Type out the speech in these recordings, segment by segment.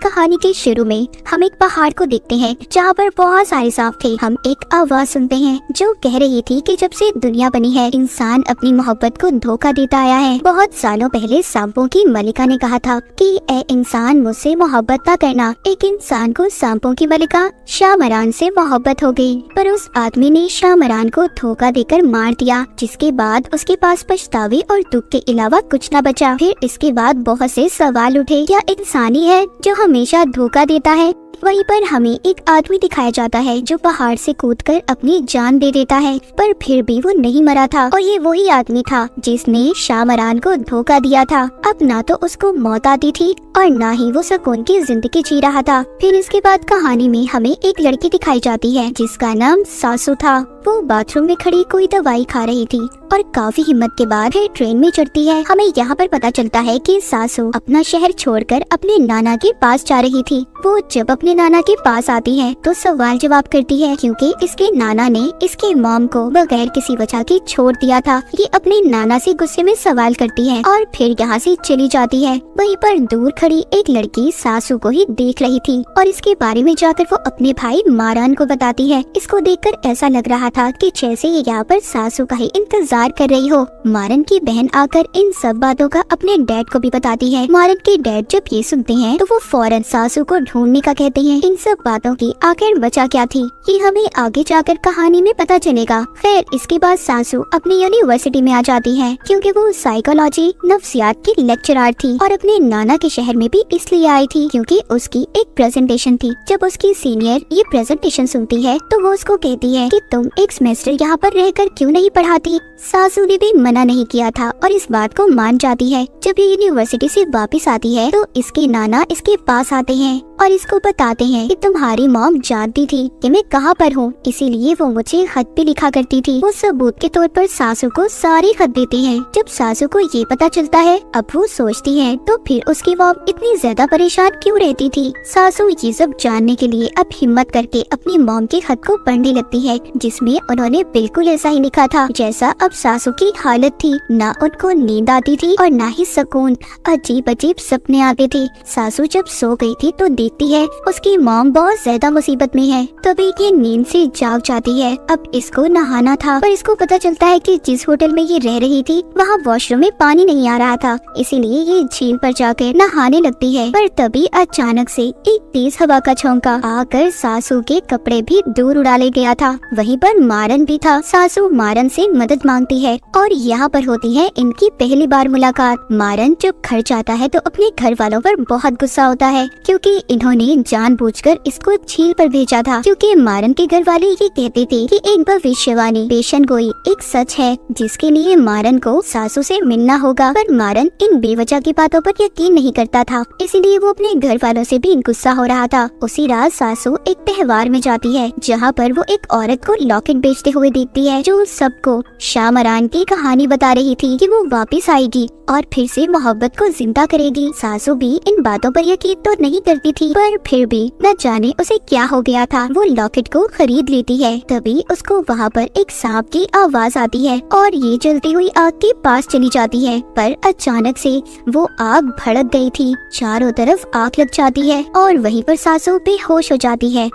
कहानी के शुरू में हम एक पहाड़ को देखते हैं जहाँ पर बहुत सारे सांप थे। हम एक आवाज सुनते हैं जो कह रही थी कि जब से दुनिया बनी है इंसान अपनी मोहब्बत को धोखा देता आया है। बहुत सालों पहले सांपों की मलिका ने कहा था कि ए इंसान मुझसे मोहब्बत ना करना। एक इंसान को सांपों की मलिका शाहमरान से मोहब्बत हो गई, पर उस आदमी ने शाहमरान को धोखा देकर मार दिया, जिसके बाद उसके पास पछतावे और दुख के अलावा कुछ न बचा। फिर इसके बाद बहुत से सवाल उठे, क्या इंसान ही है जो हमेशा धोखा देता है? वहीं पर हमें एक आदमी दिखाया जाता है जो पहाड़ से कूदकर अपनी जान दे देता है, पर फिर भी वो नहीं मरा था। और ये वही आदमी था जिसने शाहमरान को धोखा दिया था। अब ना तो उसको मौत आती थी और ना ही वो सुकून की जिंदगी जी रहा था। फिर इसके बाद कहानी में हमें एक लड़की दिखाई जाती है जिसका नाम सासू था। वो बाथरूम में खड़ी कोई दवाई खा रही थी और काफी हिम्मत के बाद फिर ट्रेन में चढ़ती है। हमें यहाँ पर पता चलता है कि सासू अपना शहर छोड़कर अपने नाना के पास जा रही थी। वो जब अपने नाना के पास आती है तो सवाल जवाब करती है, क्योंकि इसके नाना ने इसके मॉम को बगैर किसी वजह के छोड़ दिया था। ये अपने नाना से गुस्से में सवाल करती है और फिर यहाँ से चली जाती है। वहीं पर दूर खड़ी एक लड़की सासू को ही देख रही थी और इसके बारे में जाकर वो अपने भाई मारान को बताती है। इसको देखकर ऐसा लग रहा था कि जैसे ये यहाँ पर सासू का ही इंतजार कर रही हो। मारन की बहन आकर इन सब बातों का अपने डैड को भी बताती है। मारन के डैड जब ये सुनते हैं तो वो फौरन सासू को ढूंढने का कहते हैं। इन सब बातों की आखिर वजह क्या थी ये हमें आगे जाकर कहानी में पता चलेगा। फिर इसके बाद सासू अपनी यूनिवर्सिटी में आ जाती है, क्योंकि वो साइकोलॉजी नफ्सियात की लेक्चरर थी और अपने नाना के शहर में भी इसलिए आई थी क्योंकि उसकी एक प्रेजेंटेशन थी। जब उसकी सीनियर ये प्रेजेंटेशन सुनती है तो वो उसको कहती है कि तुम एक सेमेस्टर यहाँ पर रहकर क्यों नहीं पढ़ाती। सासू ने भी मना नहीं किया था और इस बात को मान जाती है। जब ये यूनिवर्सिटी से वापस आती है तो इसके नाना इसके पास आते हैं और इसको बताते हैं कि तुम्हारी मॉम जानती थी कि मैं कहाँ पर हूँ, इसीलिए वो मुझे खत भी लिखा करती थी। वो सबूत के तौर पर सासू को सारे खत देते हैं। जब सासू को ये पता चलता है अब वो सोचती है तो फिर उसकी मॉम इतनी ज्यादा परेशान क्यों रहती थी। सासू ये सब जानने के लिए अब हिम्मत करके अपनी मॉम के खत को पढ़ने लगती है, जिसमें उन्होंने बिल्कुल ऐसा ही लिखा था जैसा अब सासू की हालत थी। ना उनको नींद आती थी और ना ही सुकून, अजीब अजीब सपने आते थे। सासू जब सो गई थी तो देखती है उसकी मॉम बहुत ज्यादा मुसीबत में है। तभी ये नींद से जाग जाती है। अब इसको नहाना था, पर इसको पता चलता है कि जिस होटल में ये रह रही थी वहाँ वॉशरूम में पानी नहीं आ रहा था, इसीलिए ये झील पर जाकर नहाने लगती है। पर तभी अचानक से एक तेज हवा का झोंका आकर सासू के कपड़े भी दूर उड़ा ले गया था। वहीं पर मारन भी था। सासू मारन से मदद मांगती है और यहाँ पर होती है इनकी पहली बार मुलाकात। मारन जब घर जाता है तो अपने घर वालों पर बहुत गुस्सा होता है, क्योंकि इन्होंने जानबूझकर इसको झील पर भेजा था। क्योंकि मारन के घर वाले ये कहते थे कि एक भविष्यवाणी पेशन गोई एक सच है जिसके लिए मारन को सासू से मिलना होगा। पर मारन इन बेवजह की बातों पर यकीन नहीं करता था, इसीलिए वो अपने घर वालों से भी गुस्सा हो रहा था। उसी रात सासू एक त्योहार में जाती है जहाँ पर वो एक औरत को लॉकेट बेचते हुए देखती है, जो सबको शाहमरान की कहानी बता रही थी कि वो वापस आएगी और फिर से मोहब्बत को जिंदा करेगी। सासू भी इन बातों पर यकीन तो नहीं करती थी, पर फिर भी न जाने उसे क्या हो गया था। वो लॉकेट को खरीद लेती है। तभी उसको वहाँ पर एक सांप की आवाज आती है और ये जलती हुई आग के पास चली जाती है, पर अचानक से वो आग भड़क गई थी। चारों तरफ आग लग जाती है और वहीं पर सासू बेहोश हो जाती है।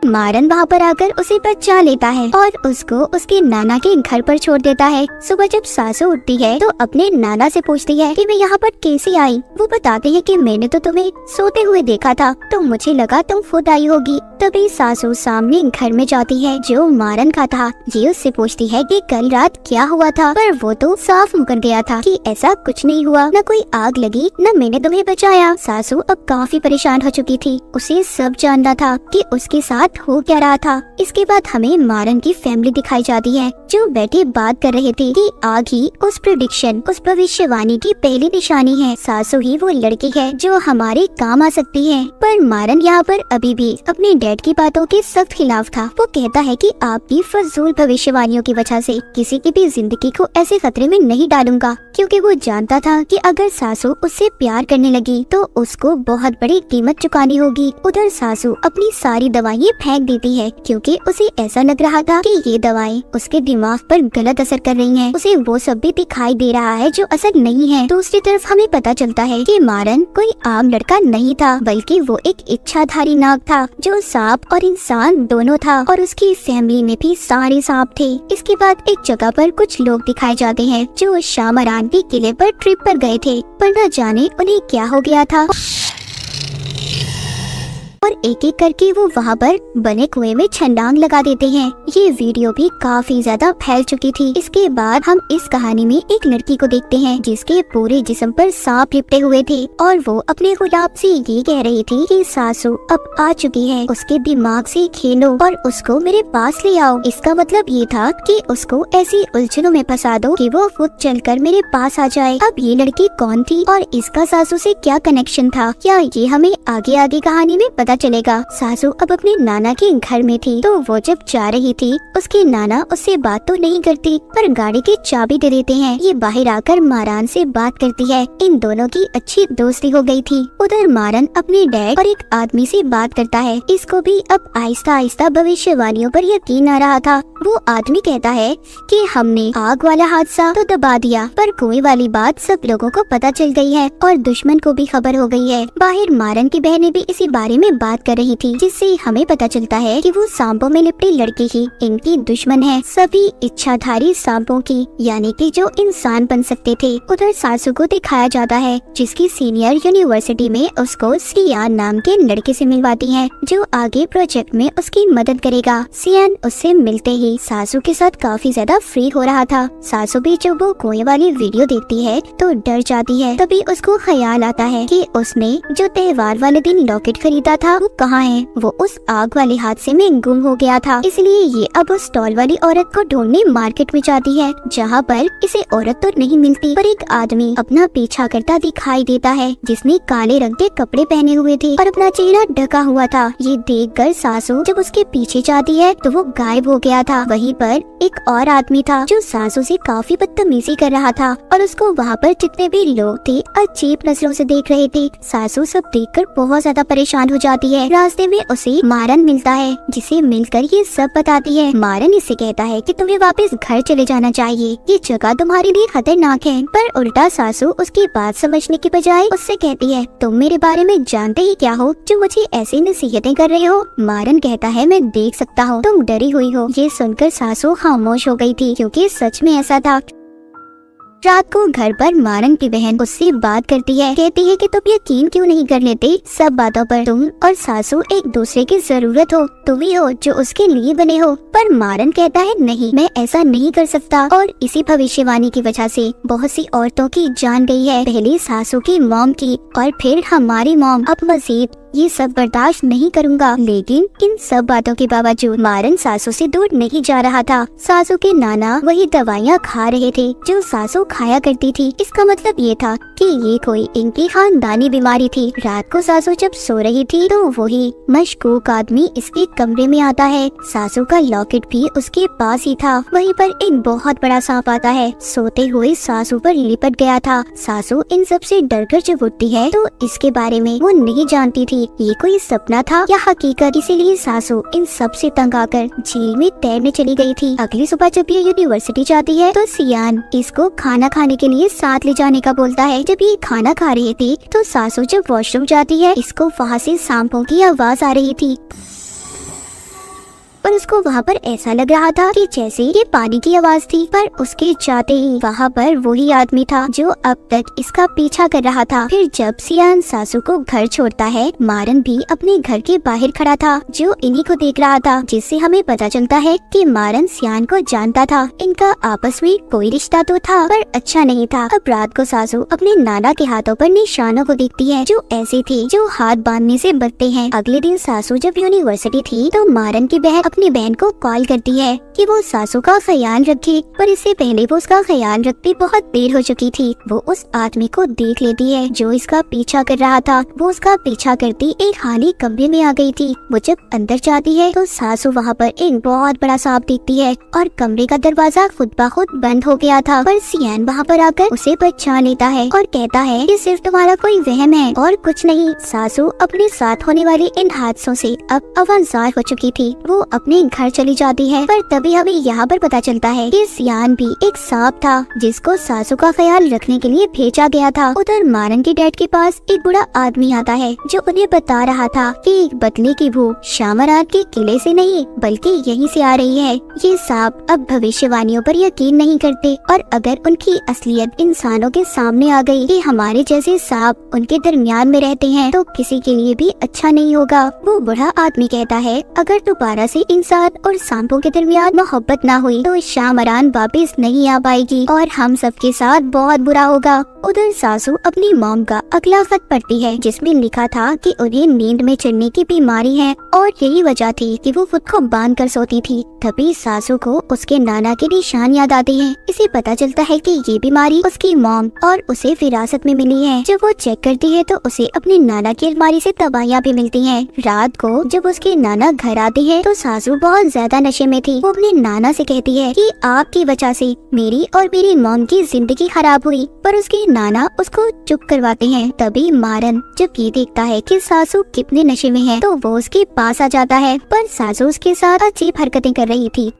मारन वहाँ पर आकर उसे बचा लेता है और उसको उसके नाना के घर पर छोड़ देता है। सुबह जब सासू उठती है तो अपने नाना से पूछती है कि मैं यहाँ पर कैसे आई। वो बताते हैं कि मैंने तो तुम्हें सोते हुए देखा था तो मुझे लगा तुम खुद आई होगी। तभी सासू सामने घर में जाती है जो मारन का था। ये उससे पूछती है कि कल रात क्या हुआ था, पर वो तो साफ मुकर गया था कि ऐसा कुछ नहीं हुआ, न कोई आग लगी न मैंने तुम्हें बचाया। सासू अब काफी परेशान हो चुकी थी। उसे सब जानना था कि उसके साथ हो क्या रहा था। इसके बाद हमें मारन की फैमिली दिखाई जाती है जो बैठे बात कर रहे थे कि आग ही उस प्रेडिक्शन उस भविष्यवाणी की पहली निशानी है। सासू ही वो लड़की है जो हमारे काम आ सकती है। पर मारन यहाँ पर अभी भी अपने डैड की बातों के सख्त खिलाफ था। वो कहता है कि आपकी फजूल भविष्यवाणियों की वजह से किसी की भी जिंदगी को ऐसे खतरे में नहीं डालूंगा, क्योंकि वो जानता था कि अगर सासू उससे प्यार करने लगी तो उसको बहुत बड़ी कीमत चुकानी होगी। उधर सासू अपनी सारी दवाइयाँ फेंक देती है क्योंकि उसे ऐसा लग रहा था कि ये दवाएं उसके दिमाग पर गलत असर कर रही हैं। उसे वो सब भी दिखाई दे रहा है जो असर नहीं है। दूसरी तरफ हमें पता चलता है कि मारन कोई आम लड़का नहीं था, बल्कि वो एक इच्छाधारी नाग था जो सांप और इंसान दोनों था, और उसकी फैमिली में भी सारे सांप थे। इसके बाद एक जगह पर कुछ लोग दिखाए जाते हैं जो शामरान के किले पर ट्रिप पर गए थे, पर न जाने उन्हें क्या हो गया था और एक एक करके वो वहाँ पर बने कुएं में छलांग लगा देते हैं। ये वीडियो भी काफी ज्यादा फैल चुकी थी। इसके बाद हम इस कहानी में एक लड़की को देखते हैं जिसके पूरे जिस्म पर सांप लिपटे हुए थे और वो अपने गुलाब से ये कह रही थी कि सासू अब आ चुकी है, उसके दिमाग से खेलो और उसको मेरे पास ले आओ। इसका मतलब ये था कि उसको ऐसी उलझनों में फंसा दो कि वो खुद चलकर मेरे पास आ जाए। अब ये लड़की कौन थी और इसका सासू से क्या कनेक्शन था, क्या ये हमें आगे आगे कहानी में पता चलेगा। सासू अब अपने नाना के घर में थी, तो वो जब जा रही थी उसके नाना उससे बात तो नहीं करती पर गाड़ी की चाबी दे देते हैं। ये बाहर आकर मारन से बात करती है। इन दोनों की अच्छी दोस्ती हो गई थी। उधर मारन अपने डैड और एक आदमी से बात करता है। इसको भी अब आहिस्ता आहिस्ता भविष्यवाणियों पर यकीन आ रहा था। वो आदमी कहता है कि हमने आग वाला हादसा तो दबा दिया, पर कुएं वाली बात सब लोगों को पता चल गई है और दुश्मन को भी खबर हो गई है। बाहर मारन की बहनें भी इसी बारे में बात कर रही थी, जिससे हमें पता चलता है कि वो सांपों में लिपटे लड़के ही इनकी दुश्मन है, सभी इच्छाधारी सांपों की, यानी कि जो इंसान बन सकते थे। उधर सासू को दिखाया जाता है जिसकी सीनियर यूनिवर्सिटी में उसको सियान नाम के लड़के से मिलवाती है जो आगे प्रोजेक्ट में उसकी मदद करेगा। सियान उससे मिलते ही सासू के साथ काफी ज्यादा फ्री हो रहा था। सासू भी जब वो कुएं वाली वीडियो देखती है तो डर जाती है। तभी उसको ख्याल आता है कि उसने जो त्योहार वाले दिन लॉकेट खरीदा था वो कहाँ है। वो उस आग वाले हादसे में गुम हो गया था, इसलिए ये अब उस स्टॉल वाली औरत को ढूंढने मार्केट में जाती है, जहाँ पर इसे औरत तो नहीं मिलती पर एक आदमी अपना पीछा करता दिखाई देता है जिसने काले रंग के कपड़े पहने हुए थे और अपना चेहरा ढका हुआ था। ये देखकर सासू जब उसके पीछे जाती है तो वो गायब हो गया था। वहीं पर एक और आदमी था जो सासू से काफी बदतमीजी कर रहा था और उसको वहाँ पर जितने भी लोग थे अजीब नजरों से देख रहे थे। सासू सब देखकर बहुत ज्यादा परेशान हो जाती है। रास्ते में उसे मारन मिलता है जिसे मिलकर ये सब बताती है। मारन इससे कहता है कि तुम्हें वापस घर चले जाना चाहिए, ये जगह तुम्हारे लिए खतरनाक है, पर उल्टा सासू उसकी बात समझने के बजाय उससे कहती है तुम मेरे बारे में जानते ही क्या हो जो मुझे ऐसी नसीहतें कर रहे हो। मारन कहता है मैं देख सकता हूँ तुम डरी हुई हो। ये सुनकर सासू खामोश हो गई थी क्योंकि सच में ऐसा था। रात को घर पर मारन की बहन उससे बात करती है, कहती है कि तुम यकीन क्यों नहीं कर लेते सब बातों पर। तुम और सासू एक दूसरे की जरूरत हो, तुम ही हो जो उसके लिए बने हो। पर मारन कहता है नहीं, मैं ऐसा नहीं कर सकता। और इसी भविष्यवाणी की वजह से बहुत सी औरतों की जान गई है, पहले सासू की मॉम की और फिर हमारी मॉम। अब मजीद ये सब बर्दाश्त नहीं करूँगा। लेकिन इन सब बातों के बावजूद मारन सासू से दूर नहीं जा रहा था। सासू के नाना वही दवाइयाँ खा रहे थे जो सासू खाया करती थी। इसका मतलब ये था कि ये कोई इनकी खानदानी बीमारी थी। रात को सासू जब सो रही थी तो वही मशकूक आदमी इसके कमरे में आता है। सासू का लॉकेट भी उसके पास ही था। वहीं पर एक बहुत बड़ा सांप आता है, सोते हुए सासू पर लिपट गया था। सासू इन सब से डरकर जब उठती है तो इसके बारे में वो नहीं जानती थी ये कोई सपना था या हकीकत। इसीलिए सासू इन सब से तंग आकर झील में तैरने चली गई थी। अगली सुबह जब ये यूनिवर्सिटी जाती है तो सियान इसको खाना खाने के लिए साथ ले जाने का बोलता है। जब ये खाना खा रही थी तो सासू जब वॉशरूम जाती है इसको वहाँ से सांपों की आवाज आ रही थी पर उसको वहाँ पर ऐसा लग रहा था कि जैसे ये पानी की आवाज थी। पर उसके जाते ही वहाँ पर वही आदमी था जो अब तक इसका पीछा कर रहा था। फिर जब सियान सासू को घर छोड़ता है, मारन भी अपने घर के बाहर खड़ा था जो इन्हीं को देख रहा था, जिससे हमें पता चलता है कि मारन सियान को जानता था। इनका आपस में कोई रिश्ता तो था पर अच्छा नहीं था। अब रात को सासू अपने नाना के हाथों पर निशानों को देखती है जो ऐसे थे जो हाथ बांधने से बचते हैं। अगले दिन सासू जब यूनिवर्सिटी थी तो मारन की बहन अपनी बहन को कॉल करती है कि वो सासू का ख्याल रखे, पर इससे पहले वो उसका ख्याल रखती बहुत देर हो चुकी थी। वो उस आदमी को देख लेती है जो इसका पीछा कर रहा था। वो उसका पीछा करती एक खाली कमरे में आ गई थी। वो जब अंदर जाती है तो सासू वहाँ पर एक बहुत बड़ा सांप देखती है और कमरे का दरवाजा खुद ब खुद बंद हो गया था। पर सियान वहाँ पर आकर उसे पहचान लेता है और कहता है कि सिर्फ तुम्हारा कोई वहम है और कुछ नहीं। सासू अपने साथ होने वाले इन हादसों से अब अवंजार हो चुकी थी। वो अपने घर चली जाती है, पर तभी हमें यहाँ पर पता चलता है कि सियान भी एक सांप था जिसको सासू का ख्याल रखने के लिए भेजा गया था। उधर मारन के डैड के पास एक बूढ़ा आदमी आता है जो उन्हें बता रहा था कि एक बदले की भू शामरात के किले से नहीं बल्कि यहीं से आ रही है। ये सांप अब भविष्यवाणियों पर यकीन नहीं करते और अगर उनकी असलियत इंसानों के सामने आ गई कि हमारे जैसे सांप उनके दरमियान में रहते हैं तो किसी के लिए भी अच्छा नहीं होगा। वो बूढ़ा आदमी कहता है अगर दोबारा से इंसान और सांपों के दरमियान मोहब्बत न हुई तो शामरान वापस नहीं आ पाएगी और हम सबके साथ बहुत बुरा होगा। उधर सासू अपनी मॉम का अगला खत पढ़ती है जिसमें लिखा था कि उन्हें नींद में चढ़ने की बीमारी है और यही वजह थी कि वो खुद को बांध कर सोती थी। तभी सासू को उसके नाना के निशान याद आते हैं। इसे पता चलता है कि ये बीमारी उसकी मॉम और उसे विरासत में मिली है। जब वो चेक करती है तो उसे अपने नाना की अलमारी से दवाइयाँ भी मिलती हैं। रात को जब उसके नाना घर आते हैं तो सासू बहुत ज्यादा नशे में थी। वो अपने नाना से कहती है कि आपकी वजह से मेरी और मेरी मॉम की जिंदगी खराब हुई, पर उसके नाना उसको चुप करवाते हैं। तभी मारन जब ये देखता है कि सासू कितने नशे में है तो वो उसके पास आ जाता है, पर सासू उसके साथ अजीब हरकतें कर रही थी।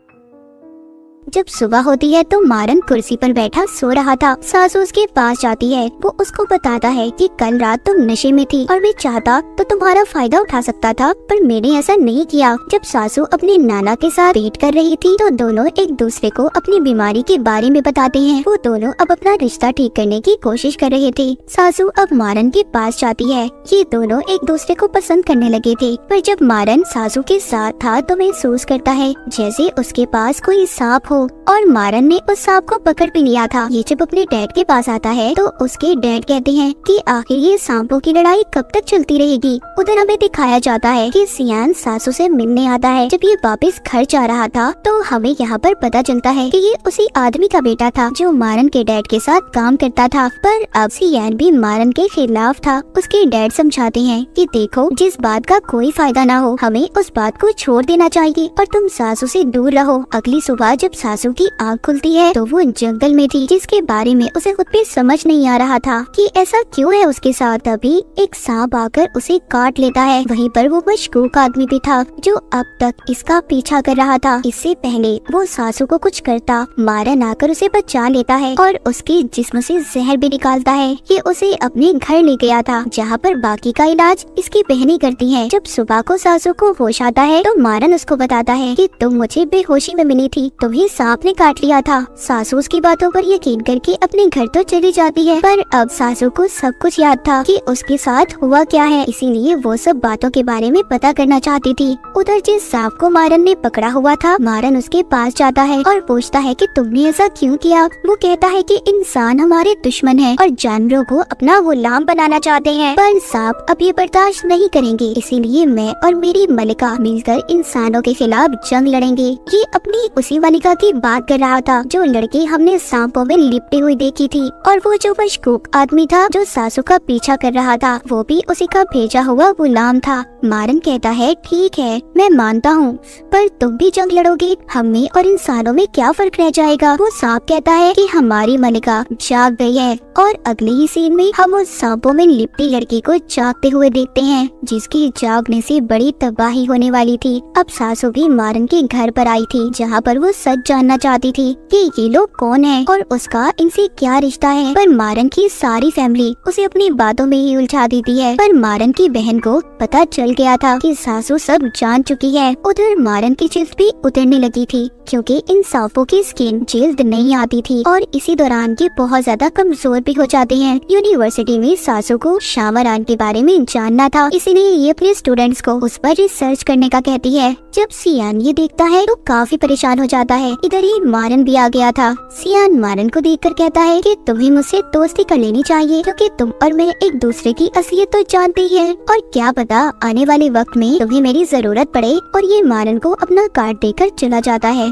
जब सुबह होती है तो मारन कुर्सी पर बैठा सो रहा था। सासू उसके पास जाती है। वो उसको बताता है कि कल रात तुम नशे में थी और मैं चाहता तो तुम्हारा फायदा उठा सकता था, पर मैंने ऐसा नहीं किया। जब सासू अपने नाना के साथ भेंट कर रही थी तो दोनों एक दूसरे को अपनी बीमारी के बारे में बताते हैं। वो दोनों अब अपना रिश्ता ठीक करने की कोशिश कर रहे थे। सासू अब मारन के पास जाती है। ये दोनों एक दूसरे को पसंद करने लगे थे, पर जब मारन सासू के साथ था तो महसूस करता है जैसे उसके पास कोई सांप और मारन ने उस सांप को पकड़ भी लिया था। ये जब अपने डैड के पास आता है तो उसके डैड कहते हैं कि आखिर ये सांपों की लड़ाई कब तक चलती रहेगी। उधर हमें दिखाया जाता है कि सियान सासू से मिलने आता है। जब ये वापस घर जा रहा था तो हमें यहाँ पर पता चलता है कि ये उसी आदमी का बेटा था जो मारन के डैड के साथ काम करता था, पर अब सियान भी मारन के खिलाफ था। उसके डैड समझाते हैं कि देखो, जिस बात का कोई फायदा ना हो हमें उस बात को छोड़ देना चाहिए और तुम सासू से दूर रहो। अगली सुबह जब सासू की आँख खुलती है तो वो जंगल में थी जिसके बारे में उसे खुद भी समझ नहीं आ रहा था कि ऐसा क्यों है उसके साथ। तभी एक सांप आकर उसे काट लेता है। वहीं पर वो मशकूक आदमी भी था जो अब तक इसका पीछा कर रहा था। इससे पहले वो सासू को कुछ करता, मारन आकर उसे बचा लेता है और उसके जिस्म से जहर भी निकालता है। ये उसे अपने घर ले गया था जहाँ पर बाकी का इलाज इसकी बहनें करती हैं। जब सुबह को सासू को होश आता है तो मारन उसको बताता है कि तुम मुझे बेहोशी में मिली थी, तुम्हें सांप ने काट लिया था। सासू उसकी बातों पर यकीन करके अपने घर तो चली जाती है, पर अब सासू को सब कुछ याद था कि उसके साथ हुआ क्या है, इसीलिए वो सब बातों के बारे में पता करना चाहती थी। उधर जिस सांप को मारन ने पकड़ा हुआ था, मारन उसके पास जाता है और पूछता है कि तुमने ऐसा क्यों किया। वो कहता है कि इंसान हमारे दुश्मन है और जानवरों को अपना गुलाम बनाना चाहते हैं, पर सांप अब ये बर्दाश्त नहीं करेंगे, इसीलिए मैं और मेरी मलिका मिलकर इंसानों के खिलाफ जंग लड़ेंगे। ये अपनी उसी मलिका की बात कर रहा था जो लड़की हमने सांपों में लिपटी हुई देखी थी, और वो जो मशकूक आदमी था जो सासू का पीछा कर रहा था वो भी उसी का भेजा हुआ गुलाम था। मारन कहता है ठीक है, मैं मानता हूँ, पर तुम भी जंग लड़ोगे, हमें और इंसानों में क्या फर्क रह जाएगा। वो सांप कहता है कि हमारी मलिका जाग गई है, और अगले ही सीन में हम उस सांपों में लिपटी लड़की को जागते हुए देखते हैं जिसकी जागने से बड़ी तबाही होने वाली थी। अब सासू भी मारन के घर पर आई थी जहाँ पर वो सच जानना चाहती थी कि ये लोग कौन हैं और उसका इनसे क्या रिश्ता है, पर मारन की सारी फैमिली उसे अपनी बातों में ही उलझा देती है। पर मारन की बहन को पता चल गया था कि सासू सब जान चुकी है। उधर मारन की जिल्द भी उतरने लगी थी क्योंकि इन सांपों की स्किन जल्द नहीं आती थी और इसी दौरान ये बहुत ज्यादा कमजोर भी हो जाते हैं। यूनिवर्सिटी में सासू को शामरान के बारे में जानना था, इसीलिए ये अपने स्टूडेंट्स को उस पर रिसर्च करने का कहती है। जब सियान ये देखता है तो काफी परेशान हो जाता है। इधर ही मारन भी आ गया था। सियान मारन को देखकर कहता है कि तुम्हें मुझसे दोस्ती कर लेनी चाहिए, क्योंकि तुम और मैं एक दूसरे की असलियत तो जानते ही हैं, और क्या पता आने वाले वक्त में तुम्हें मेरी जरूरत पड़े। और ये मारन को अपना कार्ड देकर चला जाता है।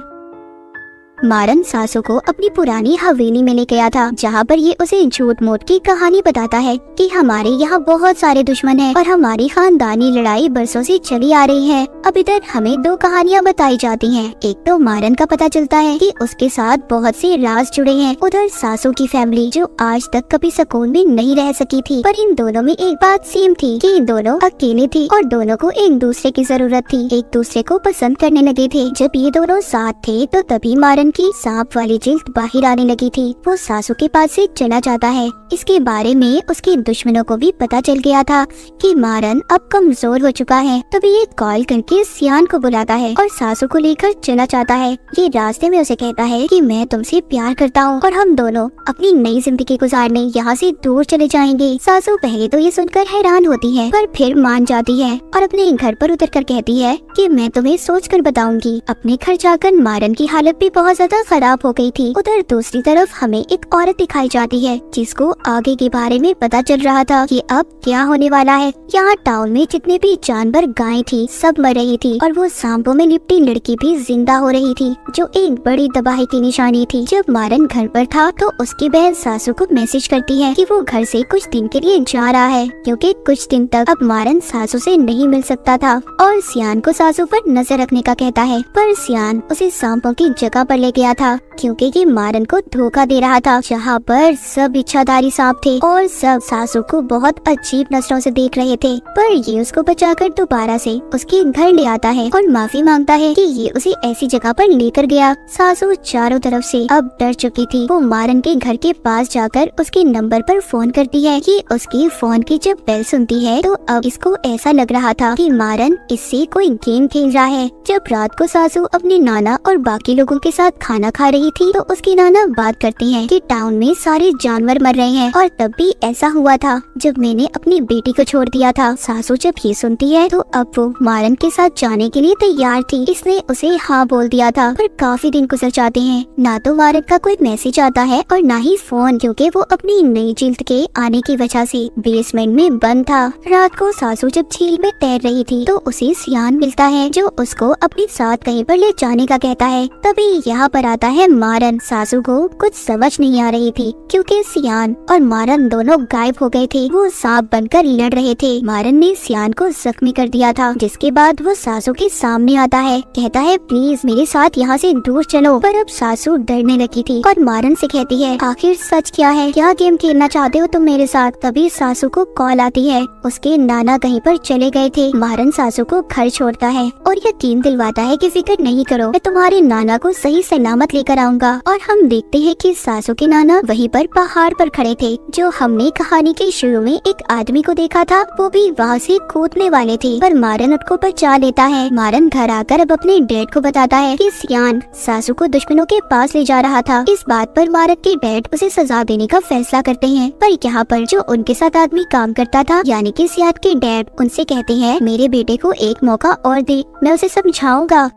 मारन सासू को अपनी पुरानी हवेली में ले गया था, जहाँ पर ये उसे झूठ मूठ की कहानी बताता है कि हमारे यहाँ बहुत सारे दुश्मन हैं और हमारी खानदानी लड़ाई बरसों से चली आ रही है। अब इधर हमें दो कहानियाँ बताई जाती हैं। एक तो मारन का पता चलता है कि उसके साथ बहुत से राज जुड़े हैं। उधर सासू की फैमिली जो आज तक कभी सुकून में नहीं रह सकी थी, पर इन दोनों में एक बात सेम थी कि इन दोनों अकेले थी और दोनों को एक दूसरे की जरूरत थी, एक दूसरे को पसंद करने लगे थे। जब ये दोनों साथ थे तो तभी मारन की सांप वाली जिल्द बाहर आने लगी थी। वो सासू के पास से चला जाता है। इसके बारे में उसके दुश्मनों को भी पता चल गया था कि मारन अब कमजोर हो चुका है। तभी ये कॉल करके सियान को बुलाता है और सासू को लेकर चला जाता है। ये रास्ते में उसे कहता है कि मैं तुमसे प्यार करता हूँ और हम दोनों अपनी नई जिंदगी गुजारने यहाँ से दूर चले जाएंगे। सासू पहले तो ये सुनकर हैरान होती है, पर फिर मान जाती है और अपने घर पर उतर कर कहती है कि मैं तुम्हें सोच कर बताऊंगी। अपने घर जाकर मारन की हालत भी बहुत ज्यादा खराब हो गई थी। उधर दूसरी तरफ हमें एक औरत दिखाई जाती है जिसको आगे के बारे में पता चल रहा था कि अब क्या होने वाला है। यहाँ टाउन में जितने भी जानवर गायें थी सब मर रही थी और वो सांपों में लिपटी लड़की भी जिंदा हो रही थी, जो एक बड़ी तबाही की निशानी थी। जब मारन घर पर था तो उसकी बहन सासू को मैसेज करती है कि वो घर से कुछ दिन के लिए जा रहा है, क्योंकि कुछ दिन तक अब मारन सासू से नहीं मिल सकता था और सियान को सासू पर नजर रखने का कहता है। पर सियान उसे सांपों की जगह पर ले गया था, क्योंकि ये मारन को धोखा दे रहा था, जहाँ पर सब इच्छाधारी सांप थे और सब सासू को बहुत अजीब नजरों से देख रहे थे। पर ये उसको बचाकर दोबारा से उसके घर ले आता है और माफी मांगता है कि ये उसे ऐसी जगह पर लेकर गया। सासू चारों तरफ से अब डर चुकी थी। वो मारन के घर के पास जाकर उसके नंबर पर फोन करती है कि उसकी फोन की जब बेल सुनती है तो अब इसको ऐसा लग रहा था कि मारन इससे कोई गेम खेल रहा है। जब रात को सासू अपने नाना और बाकी लोगों के साथ खाना खा रही थी तो उसकी नाना बात करती हैं कि टाउन में सारे जानवर मर रहे हैं और तब भी ऐसा हुआ था जब मैंने अपनी बेटी को छोड़ दिया था। सासू जब ये सुनती है तो अब वो मारन के साथ जाने के लिए तैयार थी। इसने उसे हाँ बोल दिया था, पर काफी दिन गुजर जाते हैं, ना तो मारन का कोई मैसेज आता है और ना ही फोन, क्योंकि वो अपनी नई जिल्द के आने की वजह से बेसमेंट में बंद था। रात को सासू जब झील में तैर रही थी तो उसे सियान मिलता है, जो उसको अपने साथ कहीं पर ले जाने का कहता है। तभी यहाँ पर आता है मारन। सासू को कुछ समझ नहीं आ रही थी, क्योंकि सियान और मारन दोनों गायब हो गए थे। वो सांप बनकर लड़ रहे थे। मारन ने सियान को जख्मी कर दिया था, जिसके बाद वो सासू के सामने आता है, कहता है प्लीज मेरे साथ यहाँ से दूर चलो। पर अब सासू डरने लगी थी और मारन से कहती है आखिर सच क्या है, क्या गेम खेलना चाहते हो तुम मेरे साथ। तभी सासू को कॉल आती है, उसके नाना कहीं पर चले गए थे। मारन सासू को घर छोड़ता है और यकीन दिलवाता है कि फिक्र नहीं करो, मैं तुम्हारे नाना को सही सलामत लेकर आऊंगा। और हम देखते हैं कि सासू के नाना वहीं पर पहाड़ पर खड़े थे, जो हमने कहानी के शुरू में एक आदमी को देखा था, वो भी वहाँ से कूदने वाले थे, पर मारन उसको बचा लेता है। मारन घर आकर अब अपने डैड को बताता है कि सियान सासू को दुश्मनों के पास ले जा रहा था। इस बात पर मारन के डैड उसे सजा देने का फैसला करते हैं, पर यहाँ पर जो उनके साथ आदमी काम करता था यानी कि सियान के डैड उनसे कहते हैं मेरे बेटे को एक मौका और दे, मैं उसे समझाऊंगा।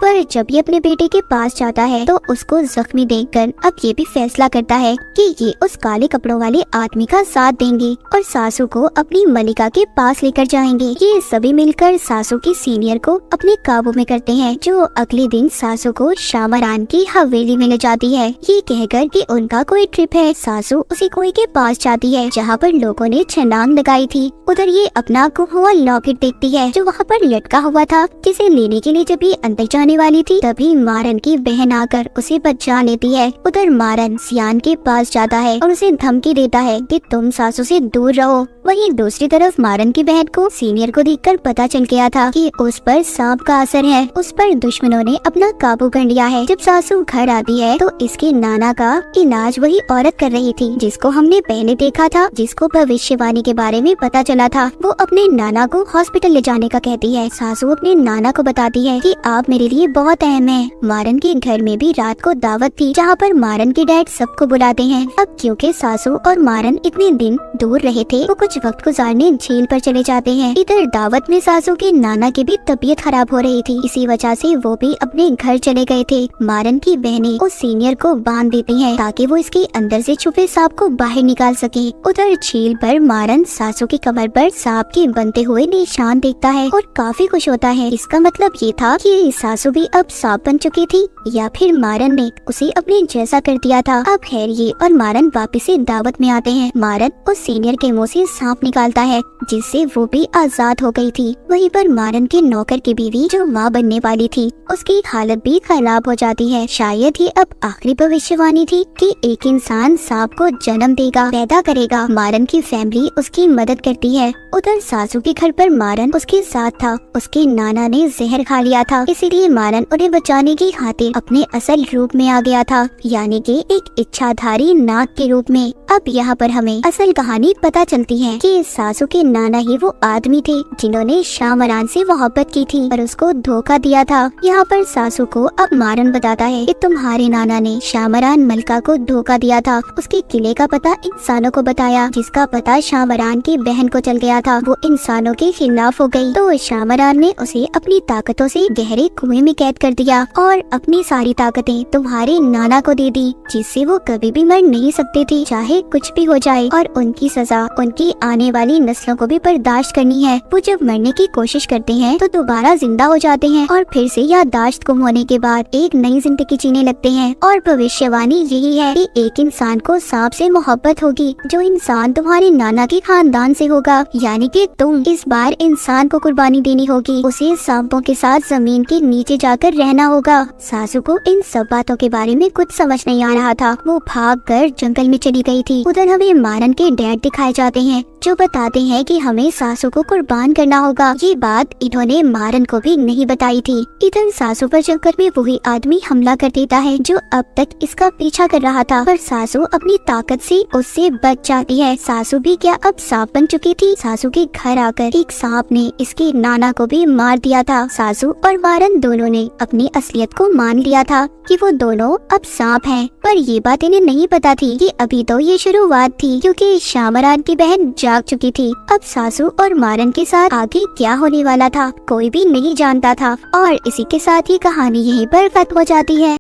पर जब ये अपने बेटे के पास जाता है तो उसको जख्मी देखकर अब ये भी फैसला करता है कि ये उस काले कपड़ों वाले आदमी का साथ देंगे और सासू को अपनी मलिका के पास लेकर जाएंगे। ये सभी मिलकर सासू की सीनियर को अपने काबू में करते हैं, जो अगले दिन सासू को शामरान की हवेली में ले जाती है, ये कहकर कि उनका कोई ट्रिप है। सासू उसी कुएं के पास जाती है जहाँ पर लोगों ने छलांग लगाई थी। उधर ये अपना गुम हुआ लॉकेट देखती है जो वहाँ पर लटका हुआ था, जिसे लेने के लिए जब ये अंदर जाने वाली थी तभी मारन की बहन आकर उसे बचा लेती है। उधर मारन सियान के पास जाता है और उसे धमकी देता है कि तुम सासू से दूर रहो। वहीं दूसरी तरफ मारन की बहन को सीनियर को देखकर पता चल गया था कि उस पर सांप का असर है। उस पर दुश्मनों ने अपना काबू कर लिया है। जब सासू घर आती है तो इसके नाना का इलाज वही औरत कर रही थी जिसको हमने पहले देखा था, जिसको भविष्यवाणी के बारे में पता चला था। वो अपने नाना को हॉस्पिटल ले जाने का कहती है। सासू अपने नाना को बताती है कि आप मेरे लिए लिए बहुत अहम है। मारन के घर में भी रात को दावत थी, जहाँ पर मारन के डैड सबको बुलाते हैं। अब क्योंकि सासू और मारन इतने दिन दूर रहे थे, वो कुछ वक्त गुजारने झील पर चले जाते हैं। इधर दावत में सासू के नाना की भी तबीयत खराब हो रही थी, इसी वजह से वो भी अपने घर चले गए थे। मारन की बहनें उस सीनियर को बांध देती हैं ताकि वो इसके अंदर से छुपे सांप को बाहर निकाल सके। उधर झील पर मारन सासू की कमर पर सांप के बनते हुए निशान देखता है और काफी खुश होता है। इसका मतलब ये था कि सासू भी अब सांप बन चुकी थी, या फिर मारन ने उसे अपने जैसा कर दिया था। अब हैरी और मारन वापस से दावत में आते हैं। मारन उस सीनियर के मुंह से सांप निकालता है, जिससे वो भी आजाद हो गई थी। वहीं पर मारन के नौकर की बीवी जो माँ बनने वाली थी, उसकी हालत भी खराब हो जाती है। शायद ये अब आखिरी भविष्यवाणी थी कि एक इंसान सांप को जन्म देगा, पैदा करेगा। मारन की फैमिली उसकी मदद करती है। उधर सासू के घर पर मारन उसके साथ था। उसके नाना ने जहर खा लिया था, इसीलिए मारन उन्हें बचाने की खातिर अपने असल रूप में आ गया था, यानी कि एक इच्छाधारी नाग के रूप में। अब यहाँ पर हमें असल कहानी पता चलती है कि सासू के नाना ही वो आदमी थे जिन्होंने शामरान से मोहब्बत की थी और उसको धोखा दिया था। यहाँ पर सासू को अब मारन बताता है कि तुम्हारे नाना ने शामरान मलका को धोखा दिया था। उसके किले का पता इंसानों को बताया, जिसका पता शामरान की बहन को चल गया था। वो इंसानों के खिलाफ हो गई, तो शामरान ने उसे अपनी ताकतों से गहरे कुएं में कैद कर दिया और अपनी सारी ताकतें तुम्हारे नाना को दे दी, जिससे वो कभी भी मर नहीं सकते थे, चाहे कुछ भी हो जाए। और उनकी सजा उनकी आने वाली नस्लों को भी बर्दाश्त करनी है। वो जब मरने की कोशिश करते हैं तो दोबारा जिंदा हो जाते हैं और फिर से याददाश्त गुम होने के बाद एक नई जिंदगी जीने लगते हैं। और भविष्यवाणी यही है कि एक इंसान को सांप से मोहब्बत होगी, जो इंसान तुम्हारे नाना के खानदान से होगा, यानी कि तुम। इस बार इंसान को कुर्बानी देनी होगी, उसे सांपों के साथ जमीन के नीचे जाकर रहना होगा। सासू को इन सब बातों के बारे में कुछ समझ नहीं आ रहा था। वो भागकर जंगल में चली गई थी। उधर हमें मारन के डैड दिखाए जाते हैं, जो बताते हैं कि हमें सासू को कुर्बान करना होगा। ये बात इन्होंने मारन को भी नहीं बताई थी। इधर सासू पर जंगल में वही आदमी हमला कर देता है जो अब तक इसका पीछा कर रहा था, पर सासू अपनी ताकत से उससे बच जाती है। सासू भी क्या अब सांप बन चुकी थी। सासू के घर आकर एक सांप ने इसके नाना को भी मार दिया था। सासू और मारन दोनों ने अपनी असलियत को मान लिया था कि वो दोनों अब सांप हैं, पर ये बात इन्हें नहीं पता थी कि अभी तो ये शुरुआत थी, क्योंकि शामरान की बहन जाग चुकी थी। अब सासू और मारन के साथ आगे क्या होने वाला था कोई भी नहीं जानता था। और इसी के साथ ये कहानी यहीं पर खत्म हो जाती है।